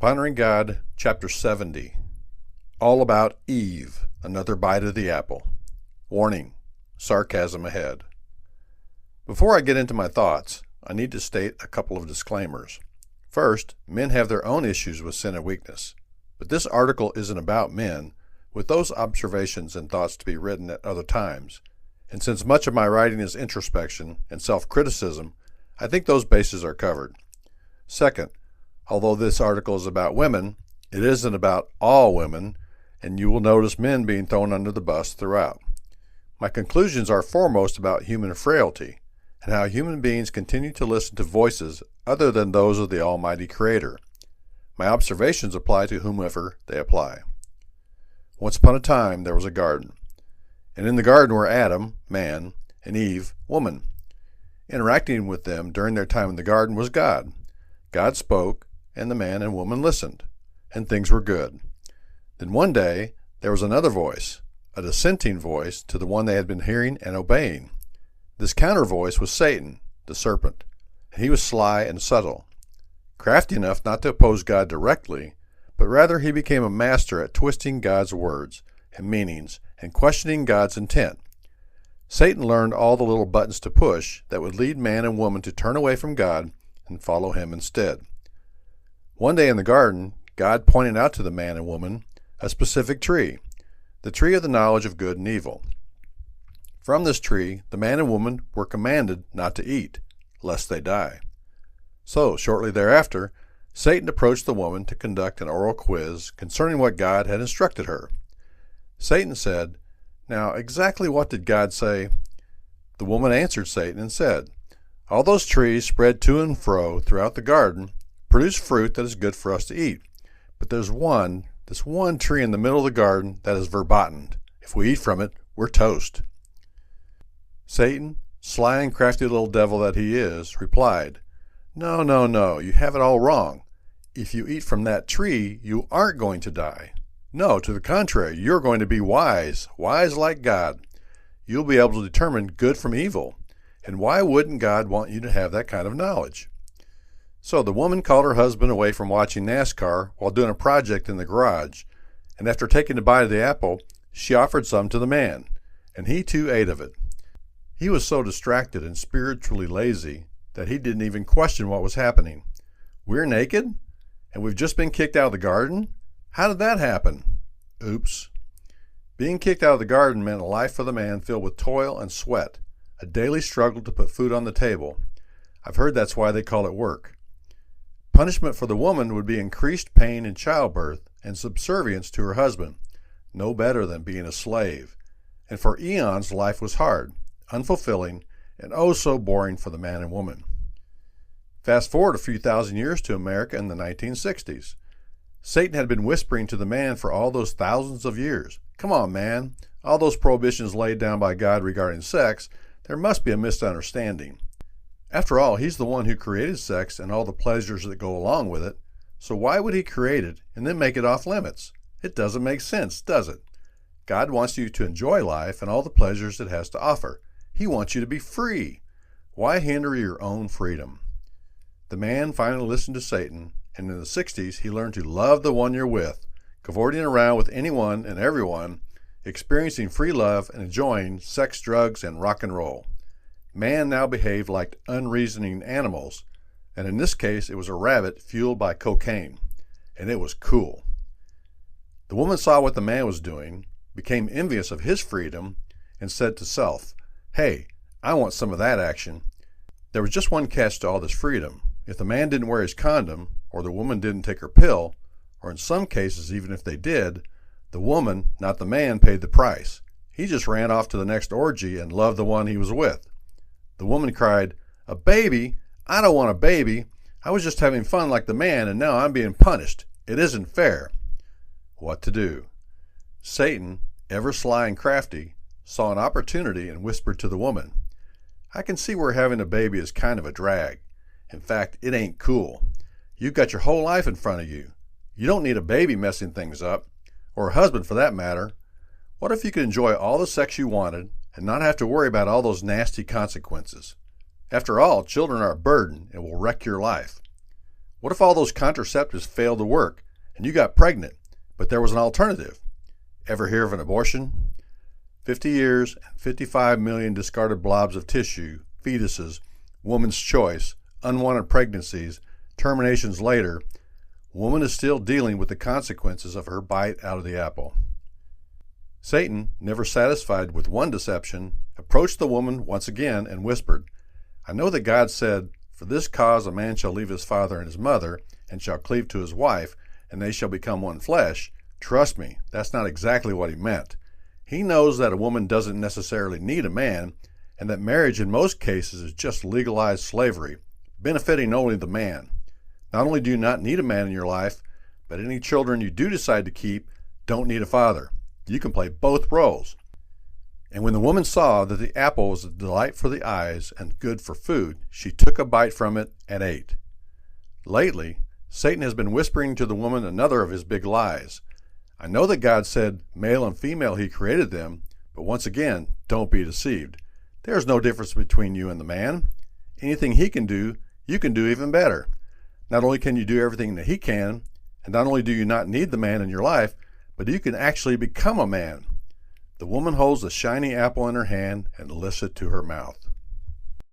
Pondering God, Chapter 70. All about Eve, another bite of the apple. Warning, sarcasm ahead. Before I get into my thoughts, I need to state a couple of disclaimers. First, men have their own issues with sin and weakness, but this article isn't about men, with those observations and thoughts to be written at other times. And since much of my writing is introspection and self-criticism, I think those bases are covered. Second, although this article is about women, it isn't about all women, and you will notice men being thrown under the bus throughout. My conclusions are foremost about human frailty, and how human beings continue to listen to voices other than those of the Almighty Creator. My observations apply to whomever they apply. Once upon a time there was a garden, and in the garden were Adam, man, and Eve, woman. Interacting with them during their time in the garden was God. God spoke, and the man and woman listened, and things were good. Then one day there was another voice, a dissenting voice to the one they had been hearing and obeying. This counter voice was Satan, the serpent, and he was sly and subtle, crafty enough not to oppose God directly, but rather he became a master at twisting God's words and meanings and questioning God's intent. Satan learned all the little buttons to push that would lead man and woman to turn away from God and follow him instead. One day in the garden, God pointed out to the man and woman a specific tree, the tree of the knowledge of good and evil. From this tree, the man and woman were commanded not to eat, lest they die. So, shortly thereafter, Satan approached the woman to conduct an oral quiz concerning what God had instructed her. Satan said, "Now, exactly what did God say?" The woman answered Satan and said, "All those trees spread to and fro throughout the garden produce fruit that is good for us to eat. But there's this one tree in the middle of the garden that is verboten. If we eat from it, we're toast." Satan, sly and crafty little devil that he is, replied, No, you have it all wrong. If you eat from that tree, you aren't going to die. No, to the contrary, you're going to be wise like God. You'll be able to determine good from evil. And why wouldn't God want you to have that kind of knowledge? So the woman called her husband away from watching NASCAR while doing a project in the garage, and after taking a bite of the apple, she offered some to the man, and he too ate of it. He was so distracted and spiritually lazy that he didn't even question what was happening. We're naked? And we've just been kicked out of the garden? How did that happen? Oops. Being kicked out of the garden meant a life for the man filled with toil and sweat, a daily struggle to put food on the table. I've heard that's why they call it work. Punishment for the woman would be increased pain in childbirth and subservience to her husband, no better than being a slave. And for eons life was hard, unfulfilling, and oh so boring for the man and woman. Fast forward a few thousand years to America in the 1960s. Satan had been whispering to the man for all those thousands of years, "Come on, man, all those prohibitions laid down by God regarding sex, there must be a misunderstanding. After all, he's the one who created sex and all the pleasures that go along with it, so why would he create it and then make it off limits? It doesn't make sense, does it? God wants you to enjoy life and all the pleasures it has to offer. He wants you to be free. Why hinder your own freedom?" The man finally listened to Satan, and in the 60s he learned to love the one you're with, cavorting around with anyone and everyone, experiencing free love and enjoying sex, drugs, and rock and roll. Man now behaved like unreasoning animals, and in this case it was a rabbit fueled by cocaine, and it was cool. The woman saw what the man was doing, became envious of his freedom, and said to self, "Hey, I want some of that action." There was just one catch to all this freedom. If the man didn't wear his condom, or the woman didn't take her pill, or in some cases even if they did, the woman, not the man, paid the price. He just ran off to the next orgy and loved the one he was with. The woman cried, "A baby? I don't want a baby. I was just having fun like the man, and now I'm being punished. It isn't fair." What to do? Satan, ever sly and crafty, saw an opportunity and whispered to the woman, "I can see where having a baby is kind of a drag. In fact, it ain't cool. You've got your whole life in front of you. You don't need a baby messing things up, or a husband for that matter. What if you could enjoy all the sex you wanted and not have to worry about all those nasty consequences? After all, children are a burden and will wreck your life. What if all those contraceptives failed to work and you got pregnant, but there was an alternative? Ever hear of an abortion? 50 years and 55 million discarded blobs of tissue, fetuses, woman's choice, unwanted pregnancies, terminations later, woman is still dealing with the consequences of her bite out of the apple. Satan, never satisfied with one deception, approached the woman once again and whispered, I know that God said, For this cause a man shall leave his father and his mother, and shall cleave to his wife, and they shall become one flesh. Trust me, that's not exactly what he meant. He knows that a woman doesn't necessarily need a man, and that marriage in most cases is just legalized slavery, benefiting only the man. Not only do you not need a man in your life, but any children you do decide to keep don't need a father. You can play both roles. And when the woman saw that the apple was a delight for the eyes and good for food, she took a bite from it and ate. Lately, Satan has been whispering to the woman another of his big lies. I know that God said male and female he created them, but once again, don't be deceived. There is no difference between you and the man. Anything he can do, you can do even better. Not only can you do everything that he can, and not only do you not need the man in your life, but you can actually become a man. The woman holds the shiny apple in her hand and lifts it to her mouth.